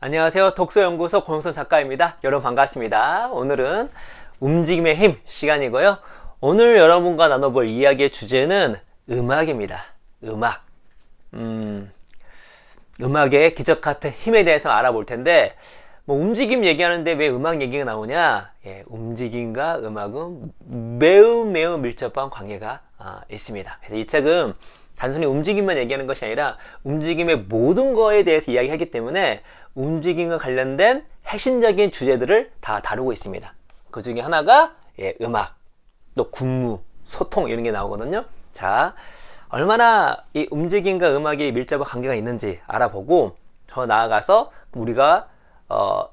안녕하세요. 독서연구소 권홍선 작가입니다. 여러분 반갑습니다. 오늘은 움직임의 힘 시간이고요. 오늘 여러분과 나눠볼 이야기의 주제는 음악입니다. 음악. 음악의 기적 같은 힘에 대해서 알아볼 텐데, 움직임 얘기하는데 왜 음악 얘기가 나오냐? 움직임과 음악은 매우 밀접한 관계가 있습니다. 그래서 이 책은 단순히 움직임만 얘기하는 것이 아니라 움직임의 모든 거에 대해서 이야기하기 때문에 움직임과 관련된 핵심적인 주제들을 다 다루고 있습니다. 그 중에 하나가 음악, 또 군무, 소통 이런 게 나오거든요. 자, 얼마나 이 움직임과 음악이 밀접한 관계가 있는지 알아보고 더 나아가서 우리가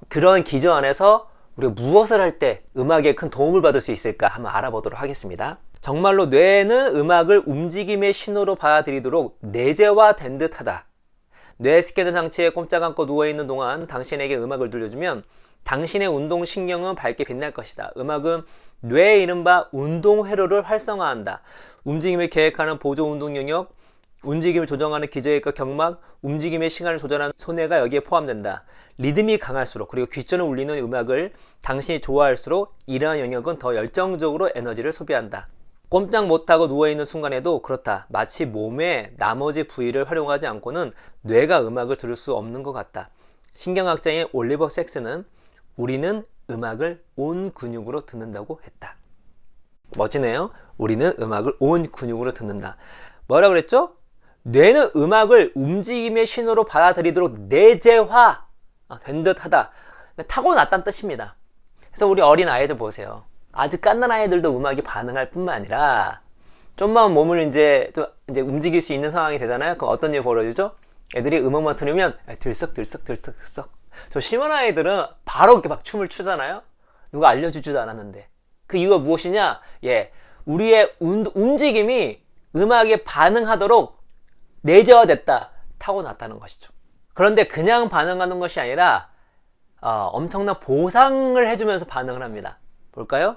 그런 기저 안에서 우리가 무엇을 할 때 음악에 큰 도움을 받을 수 있을까 한번 알아보도록 하겠습니다. 정말로 뇌는 음악을 움직임의 신호로 받아들이도록 내재화된 듯하다. 뇌 스캐너 장치에 꼼짝 않고 누워있는 동안 당신에게 음악을 들려주면 당신의 운동신경은 밝게 빛날 것이다. 음악은 뇌의 이른바 운동회로를 활성화한다. 움직임을 계획하는 보조운동 영역, 움직임을 조정하는 기저혈과 경막, 움직임의 시간을 조절하는 손해가 여기에 포함된다. 리듬이 강할수록, 그리고 귓전을 울리는 음악을 당신이 좋아할수록 이러한 영역은 더 열정적으로 에너지를 소비한다. 꼼짝 못하고 누워있는 순간에도 그렇다. 마치 몸의 나머지 부위를 활용하지 않고는 뇌가 음악을 들을 수 없는 것 같다. 신경학자인 올리버 섹스는 우리는 음악을 온 근육으로 듣는다고 했다. 멋지네요. 우리는 음악을 온 근육으로 듣는다. 뭐라 그랬죠? 뇌는 음악을 움직임의 신호로 받아들이도록 내재화 된 듯하다. 타고났다는 뜻입니다. 그래서 우리 어린 아이들 보세요. 아주 갓난 아이들도 음악이 반응할 뿐만 아니라 좀만 몸을 이제 움직일 수 있는 상황이 되잖아요. 그럼 어떤 일이 벌어지죠? 애들이 음악만 들으면 들썩. 저 심한 아이들은 바로 이렇게 막 춤을 추잖아요. 누가 알려주지도 않았는데. 그 이유가 무엇이냐? 우리의 움직임이 음악에 반응하도록 내재화됐다. 타고났다는 것이죠. 그런데 그냥 반응하는 것이 아니라 엄청난 보상을 해주면서 반응을 합니다. 볼까요?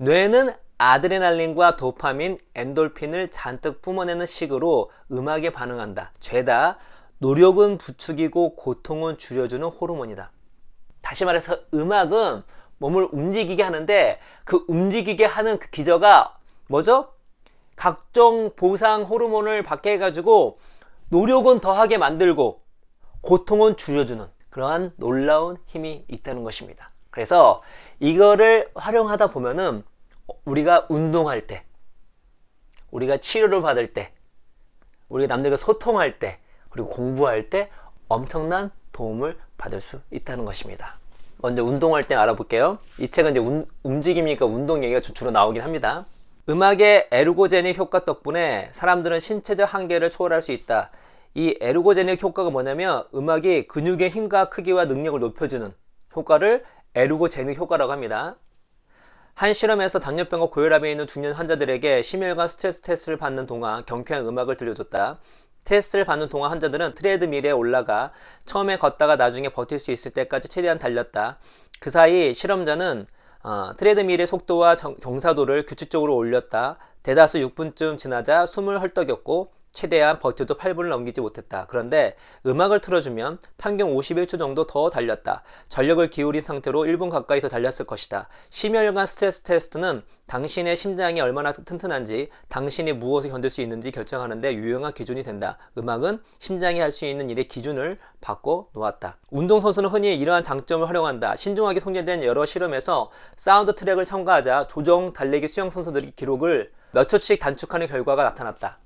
뇌는 아드레날린과 도파민, 엔돌핀을 잔뜩 뿜어내는 식으로 음악에 반응한다. 죄다 노력은 부추기고 고통은 줄여주는 호르몬이다. 다시 말해서 음악은 몸을 움직이게 하는데 그 움직이게 하는 그 기저가 뭐죠? 각종 보상 호르몬을 받게 해가지고 노력은 더하게 만들고 고통은 줄여주는 그러한 놀라운 힘이 있다는 것입니다. 그래서 이거를 활용하다 보면은 우리가 운동할 때, 우리가 치료를 받을 때, 우리가 남들과 소통할 때, 그리고 공부할 때 엄청난 도움을 받을 수 있다는 것입니다. 먼저 운동할 때 알아볼게요. 이 책은 이제 움직임이니까 운동 얘기가 주로 나오긴 합니다. 음악의 에르고제닉 효과 덕분에 사람들은 신체적 한계를 초월할 수 있다. 이 에르고제닉 효과가 뭐냐면 음악이 근육의 힘과 크기와 능력을 높여주는 효과를 에르고제닉 효과라고 합니다. 한 실험에서 당뇨병과 고혈압에 있는 중년 환자들에게 심혈관 스트레스 테스트를 받는 동안 경쾌한 음악을 들려줬다. 테스트를 받는 동안 환자들은 트레드밀에 올라가 처음에 걷다가 나중에 버틸 수 있을 때까지 최대한 달렸다. 그 사이 실험자는 트레드밀의 속도와 경사도를 규칙적으로 올렸다. 대다수 6분쯤 지나자 숨을 헐떡였고 최대한 버텨도 8분을 넘기지 못했다. 그런데 음악을 틀어주면 평균 51초 정도 더 달렸다. 전력을 기울인 상태로 1분 가까이서 달렸을 것이다. 심혈관 스트레스 테스트는 당신의 심장이 얼마나 튼튼한지, 당신이 무엇을 견딜 수 있는지 결정하는 데 유용한 기준이 된다. 음악은 심장이 할 수 있는 일의 기준을 바꿔 놓았다. 운동선수는 흔히 이러한 장점을 활용한다. 신중하게 통제된 여러 실험에서 사운드 트랙을 첨가하자 조정 달리기 수영 선수들의 기록을 몇 초씩 단축하는 결과가 나타났다.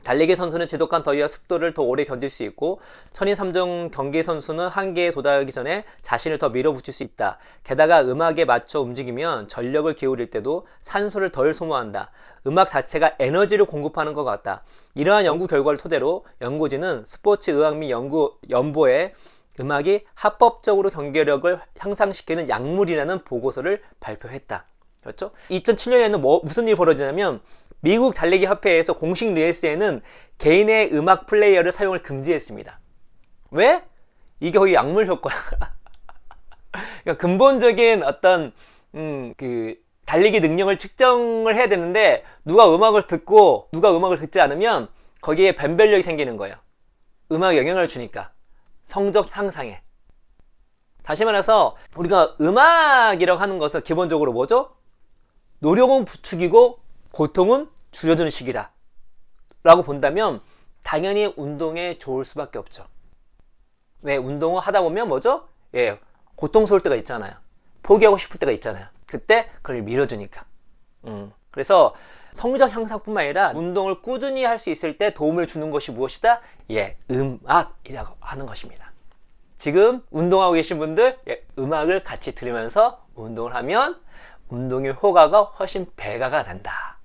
달리기 선수는 지독한 더위와 습도를 더 오래 견딜 수 있고 천인 3종 경기 선수는 한계에 도달하기 전에 자신을 더 밀어붙일 수 있다. 게다가 음악에 맞춰 움직이면 전력을 기울일 때도 산소를 덜 소모한다. 음악 자체가 에너지를 공급하는 것 같다. 이러한 연구 결과를 토대로 연구진은 스포츠 의학 및 연보에 음악이 합법적으로 경기력을 향상시키는 약물이라는 보고서를 발표했다. 그렇죠? 2007년에는 무슨 일이 벌어지냐면 미국 달리기 협회에서 공식 레이스에는 개인의 음악 플레이어를 사용을 금지했습니다. 왜? 이게 거의 약물 효과야. 그러니까 근본적인 어떤 달리기 능력을 측정을 해야 되는데 누가 음악을 듣고 누가 음악을 듣지 않으면 거기에 변별력이 생기는 거예요. 음악 영향을 주니까 성적 향상에. 다시 말해서 우리가 음악이라고 하는 것은 기본적으로 뭐죠? 노력은 부추기고 고통은 줄여주는 식이다 라고 본다면 당연히 운동에 좋을 수밖에 없죠. 왜? 운동을 하다 보면 뭐죠? 예, 고통스러울 때가 있잖아요. 포기하고 싶을 때가 있잖아요. 그때 그걸 밀어주니까. 그래서 성적 향상뿐만 아니라 운동을 꾸준히 할 수 있을 때 도움을 주는 것이 무엇이다? 예, 음악이라고 하는 것입니다. 지금 운동하고 계신 분들, 예, 음악을 같이 들으면서 운동을 하면 운동의 효과가 훨씬 배가가 된다.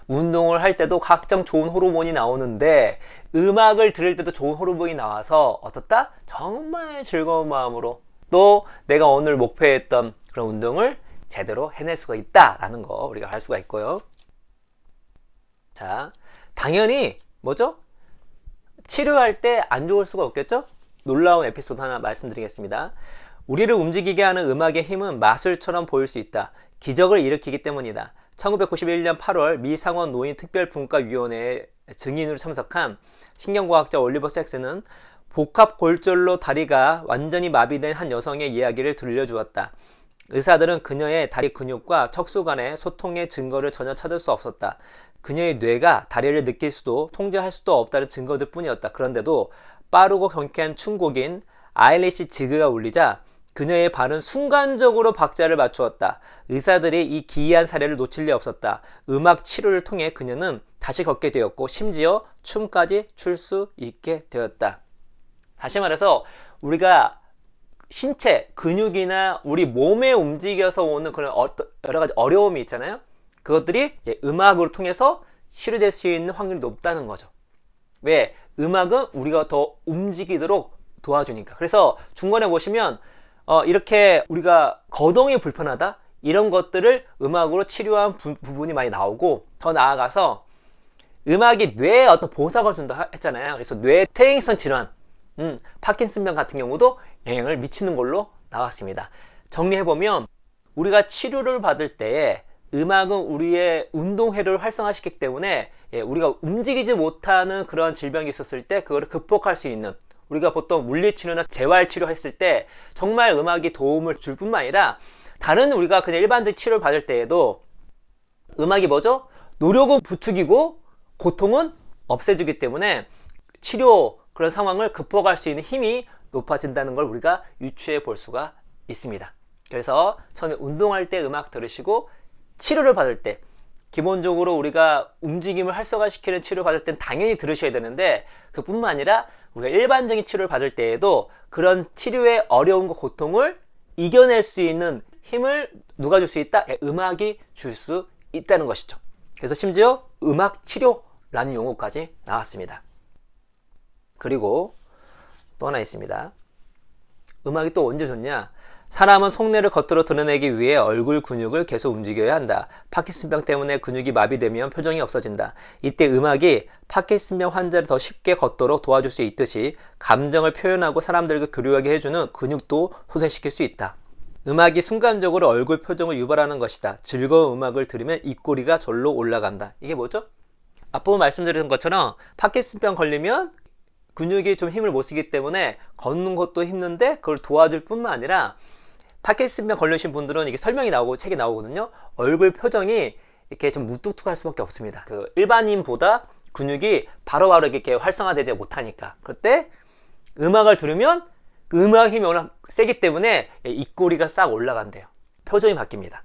운동을 할 때도 각종 좋은 호르몬이 나오는데 음악을 들을 때도 좋은 호르몬이 나와서 어떻다? 정말 즐거운 마음으로 또 내가 오늘 목표했던 그런 운동을 제대로 해낼 수가 있다라는 거 우리가 알 수가 있고요. 자, 당연히 뭐죠? 치료할 때 안 좋을 수가 없겠죠? 놀라운 에피소드 하나 말씀드리겠습니다. 우리를 움직이게 하는 음악의 힘은 마술처럼 보일 수 있다. 기적을 일으키기 때문이다. 1991년 8월 미 상원 노인 특별분과위원회에 증인으로 참석한 신경과학자 올리버 섹스는 복합골절로 다리가 완전히 마비된 한 여성의 이야기를 들려주었다. 의사들은 그녀의 다리 근육과 척수 간의 소통의 증거를 전혀 찾을 수 없었다. 그녀의 뇌가 다리를 느낄 수도 통제할 수도 없다는 증거들 뿐이었다. 그런데도 빠르고 경쾌한 춤곡인 아일리시 지그가 울리자 그녀의 발은 순간적으로 박자를 맞추었다. 의사들이 이 기이한 사례를 놓칠 리 없었다. 음악 치료를 통해 그녀는 다시 걷게 되었고 심지어 춤까지 출 수 있게 되었다. 다시 말해서 우리가 신체, 근육이나 우리 몸에 움직여서 오는 그런 여러 가지 어려움이 있잖아요. 그것들이 음악으로 통해서 치료될 수 있는 확률이 높다는 거죠. 왜? 음악은 우리가 더 움직이도록 도와주니까. 그래서 중간에 보시면 이렇게 우리가 거동이 불편하다? 이런 것들을 음악으로 치료한 부분이 많이 나오고 더 나아가서 음악이 뇌에 어떤 보상을 준다 했잖아요. 그래서 뇌 퇴행성 질환, 파킨슨병 같은 경우도 영향을 미치는 걸로 나왔습니다. 정리해보면 우리가 치료를 받을 때에 음악은 우리의 운동회를 활성화시키기 때문에 우리가 움직이지 못하는 그런 질병이 있었을 때 그거를 극복할 수 있는, 우리가 보통 물리치료나 재활치료 했을 때 정말 음악이 도움을 줄 뿐만 아니라 다른 우리가 그냥 일반적 치료를 받을 때에도 음악이 뭐죠? 노력은 부추기고 고통은 없애주기 때문에 치료 그런 상황을 극복할 수 있는 힘이 높아진다는 걸 우리가 유추해 볼 수가 있습니다. 그래서 처음에 운동할 때 음악 들으시고 치료를 받을 때 기본적으로 우리가 움직임을 활성화시키는 치료를 받을 땐 당연히 들으셔야 되는데 그뿐만 아니라 우리가 일반적인 치료를 받을 때에도 그런 치료의 어려움과 고통을 이겨낼 수 있는 힘을 누가 줄 수 있다? 음악이 줄 수 있다는 것이죠. 그래서 심지어 음악 치료라는 용어까지 나왔습니다. 그리고 또 하나 있습니다. 음악이 또 언제 좋냐? 사람은 속내를 겉으로 드러내기 위해 얼굴 근육을 계속 움직여야 한다. 파킨슨병 때문에 근육이 마비되면 표정이 없어진다. 이때 음악이 파킨슨병 환자를 더 쉽게 걷도록 도와줄 수 있듯이 감정을 표현하고 사람들과 교류하게 해주는 근육도 소생시킬 수 있다. 음악이 순간적으로 얼굴 표정을 유발하는 것이다. 즐거운 음악을 들으면 입꼬리가 절로 올라간다. 이게 뭐죠? 앞부분 말씀드린 것처럼 파킨슨병 걸리면 근육이 좀 힘을 못 쓰기 때문에 걷는 것도 힘든데 그걸 도와줄 뿐만 아니라 파킨슨병 걸리신 분들은 이게 설명이 나오고 책이 나오거든요. 얼굴 표정이 이렇게 좀 무뚝뚝할 수밖에 없습니다. 그 일반인보다 근육이 바로바로 이렇게 활성화되지 못하니까. 그때 음악을 들으면 그 음악 힘이 워낙 세기 때문에 입꼬리가 싹 올라간대요. 표정이 바뀝니다.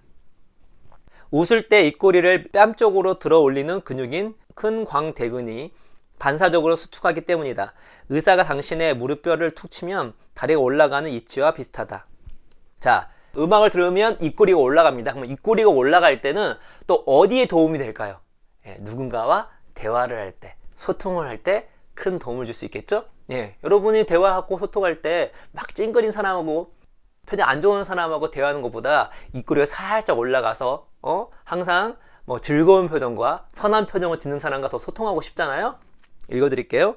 웃을 때 입꼬리를 뺨 쪽으로 들어 올리는 근육인 큰 광대근이 반사적으로 수축하기 때문이다. 의사가 당신의 무릎뼈를 툭 치면 다리가 올라가는 이치와 비슷하다. 자, 음악을 들으면 입꼬리가 올라갑니다. 그럼 입꼬리가 올라갈 때는 또 어디에 도움이 될까요? 누군가와 대화를 할 때, 소통을 할 때 큰 도움을 줄 수 있겠죠? 여러분이 대화하고 소통할 때 막 찡그린 사람하고 표정 안 좋은 사람하고 대화하는 것보다 입꼬리가 살짝 올라가서 항상 뭐 즐거운 표정과 선한 표정을 짓는 사람과 더 소통하고 싶잖아요? 읽어드릴게요.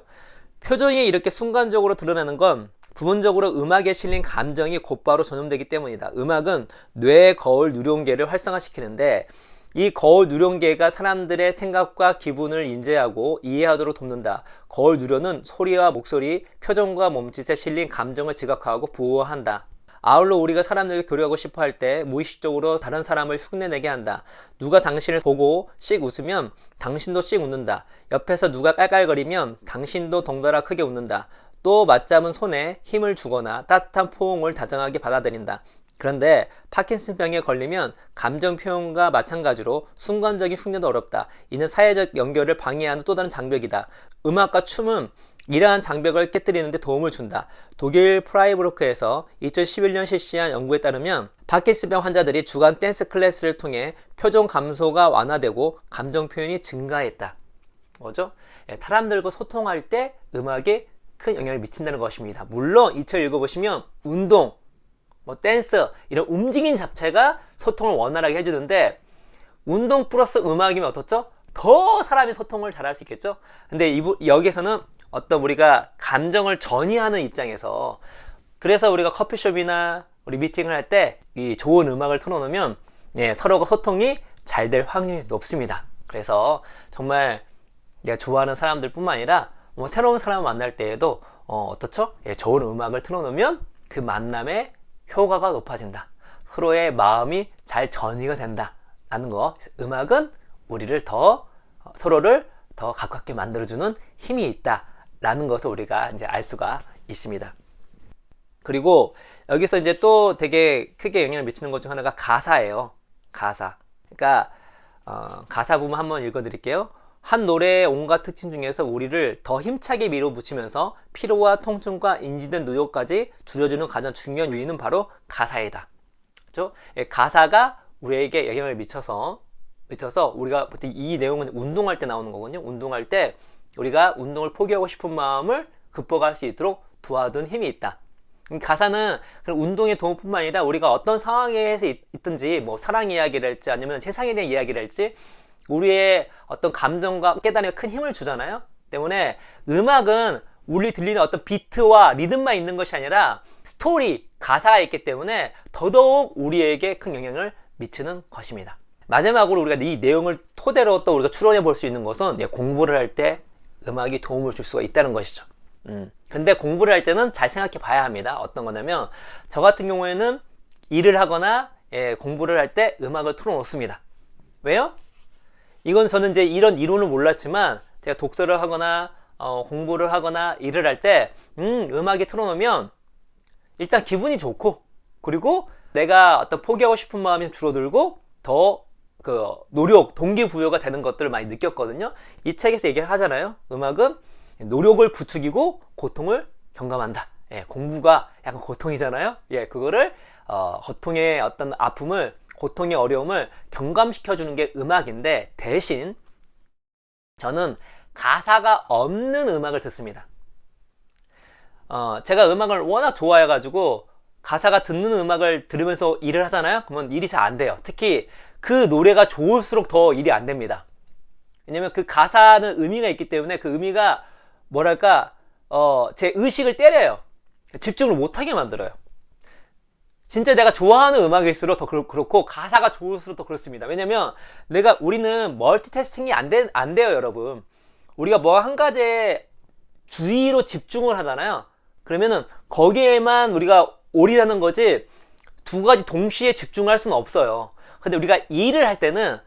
표정이 이렇게 순간적으로 드러나는 건 부분적으로 음악에 실린 감정이 곧바로 전염되기 때문이다. 음악은 뇌의 거울 누룡계를 활성화시키는데 이 거울 누룡계가 사람들의 생각과 기분을 인지하고 이해하도록 돕는다. 거울 누룡은 소리와 목소리, 표정과 몸짓에 실린 감정을 지각하고 부호한다. 아울러 우리가 사람들과 교류하고 싶어 할 때 무의식적으로 다른 사람을 흉내내게 한다. 누가 당신을 보고 씩 웃으면 당신도 씩 웃는다. 옆에서 누가 깔깔거리면 당신도 덩달아 크게 웃는다. 또 맞잡은 손에 힘을 주거나 따뜻한 포옹을 다정하게 받아들인다. 그런데 파킨슨병에 걸리면 감정 표현과 마찬가지로 순간적인 흉내도 어렵다. 이는 사회적 연결을 방해하는 또 다른 장벽이다. 음악과 춤은 이러한 장벽을 깨뜨리는 데 도움을 준다. 독일 프라이부르크에서 2011년 실시한 연구에 따르면 파킨슨병 환자들이 주간 댄스 클래스를 통해 표정 감소가 완화되고 감정 표현이 증가했다. 뭐죠? 사람들과 소통할 때 음악이 큰 영향을 미친다는 것입니다. 물론 이 책 읽어보시면 운동, 댄스 이런 움직임 자체가 소통을 원활하게 해주는데 운동 플러스 음악이면 어떻죠? 더 사람이 소통을 잘할 수 있겠죠? 근데 여기서는 어떤 우리가 감정을 전이하는 입장에서 그래서 우리가 커피숍이나 우리 미팅을 할 때 이 좋은 음악을 틀어놓으면 서로가 소통이 잘 될 확률이 높습니다. 그래서 정말 내가 좋아하는 사람들 뿐만 아니라 새로운 사람을 만날 때에도 어떻죠? 좋은 음악을 틀어놓으면 그 만남의 효과가 높아진다. 서로의 마음이 잘 전이가 된다. 라는 거. 음악은 우리를 서로를 더 가깝게 만들어주는 힘이 있다. 라는 것을 우리가 이제 알 수가 있습니다. 그리고 여기서 이제 또 되게 크게 영향을 미치는 것 중 하나가 가사예요. 가사. 그러니까, 가사 부분 한번 읽어드릴게요. 한 노래의 온갖 특징 중에서 우리를 더 힘차게 밀어붙이면서 피로와 통증과 인지된 노력까지 줄여주는 가장 중요한 요인은 바로 가사이다. 그렇죠? 가사가 우리에게 영향을 미쳐서 우리가 보통 이 내용은 운동할 때 나오는 거거든요. 운동할 때 우리가 운동을 포기하고 싶은 마음을 극복할 수 있도록 도와준 힘이 있다. 가사는 운동의 도움뿐만 아니라 우리가 어떤 상황에서 있든지 사랑 이야기를 할지 아니면 세상에 대한 이야기를 할지 우리의 어떤 감정과 깨달음에 큰 힘을 주잖아요. 때문에 음악은 우리 들리는 어떤 비트와 리듬만 있는 것이 아니라 스토리, 가사가 있기 때문에 더더욱 우리에게 큰 영향을 미치는 것입니다. 마지막으로 우리가 이 내용을 토대로 또 우리가 추론해 볼 수 있는 것은 공부를 할 때 음악이 도움을 줄 수가 있다는 것이죠. 근데 공부를 할 때는 잘 생각해 봐야 합니다. 어떤 거냐면 저 같은 경우에는 일을 하거나 공부를 할 때 음악을 틀어놓습니다. 왜요? 이건 저는 이제 이런 이론을 몰랐지만 제가 독서를 하거나 공부를 하거나 일을 할 때 음악이 틀어놓으면 일단 기분이 좋고 그리고 내가 어떤 포기하고 싶은 마음이 줄어들고 더 노력, 동기부여가 되는 것들을 많이 느꼈거든요. 이 책에서 얘기를 하잖아요. 음악은 노력을 부추기고 고통을 경감한다. 공부가 약간 고통이잖아요. 그거를 고통의 어떤 아픔을 고통의 어려움을 경감시켜주는 게 음악인데 대신 저는 가사가 없는 음악을 듣습니다. 제가 음악을 워낙 좋아해가지고 가사가 듣는 음악을 들으면서 일을 하잖아요. 그러면 일이 잘 안 돼요. 특히 그 노래가 좋을수록 더 일이 안 됩니다. 왜냐면 그 가사는 의미가 있기 때문에 그 의미가 제 의식을 때려요. 집중을 못하게 만들어요. 진짜 내가 좋아하는 음악일수록 더 그렇고 가사가 좋을수록 더 그렇습니다. 왜냐면 우리는 멀티태스킹이 안 돼요, 여러분. 우리가 한 가지에 주의로 집중을 하잖아요. 그러면은 거기에만 우리가 올인하는 거지 두 가지 동시에 집중할 수는 없어요. 근데 우리가 일을 할 때는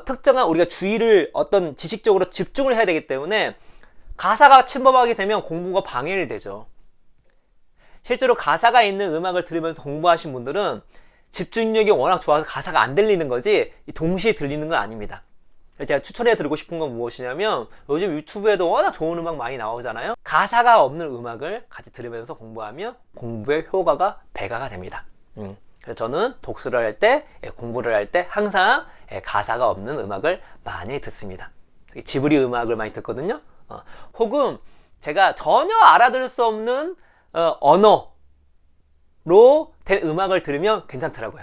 특정한 우리가 주의를 어떤 지식적으로 집중을 해야 되기 때문에 가사가 침범하게 되면 공부가 방해를 되죠. 실제로 가사가 있는 음악을 들으면서 공부하신 분들은 집중력이 워낙 좋아서 가사가 안 들리는 거지 동시에 들리는 건 아닙니다. 제가 추천해 드리고 싶은 건 무엇이냐면 요즘 유튜브에도 워낙 좋은 음악 많이 나오잖아요. 가사가 없는 음악을 같이 들으면서 공부하면 공부의 효과가 배가가 됩니다. 그래서 저는 독서를 할 때, 공부를 할 때 항상 가사가 없는 음악을 많이 듣습니다. 지브리 음악을 많이 듣거든요. 혹은 제가 전혀 알아들을 수 없는 언어로 된 음악을 들으면 괜찮더라고요.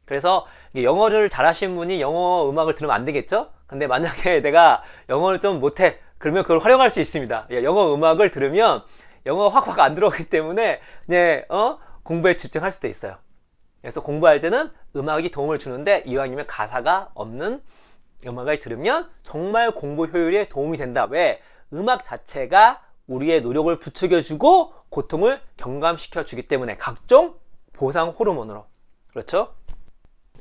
그래서 영어를 잘하시는 분이 영어 음악을 들으면 안 되겠죠? 근데 만약에 내가 영어를 좀 못해 그러면 그걸 활용할 수 있습니다. 영어 음악을 들으면 영어가 확 안 들어오기 때문에 공부에 집중할 수도 있어요. 그래서 공부할 때는 음악이 도움을 주는데 이왕이면 가사가 없는 음악을 들으면 정말 공부 효율에 도움이 된다. 왜? 음악 자체가 우리의 노력을 부추겨주고 고통을 경감시켜주기 때문에 각종 보상 호르몬으로. 그렇죠?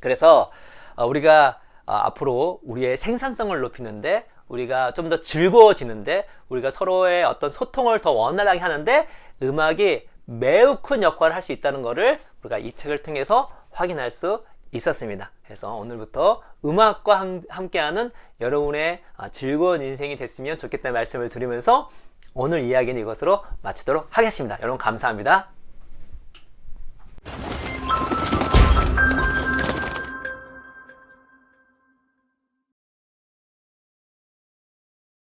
그래서 우리가 앞으로 우리의 생산성을 높이는데, 우리가 좀 더 즐거워지는데, 우리가 서로의 어떤 소통을 더 원활하게 하는데 음악이 매우 큰 역할을 할 수 있다는 것을 우리가 이 책을 통해서 확인할 수 있었습니다. 그래서 오늘부터 음악과 함께하는 여러분의 즐거운 인생이 됐으면 좋겠다는 말씀을 드리면서 오늘 이야기는 이것으로 마치도록 하겠습니다. 여러분 감사합니다.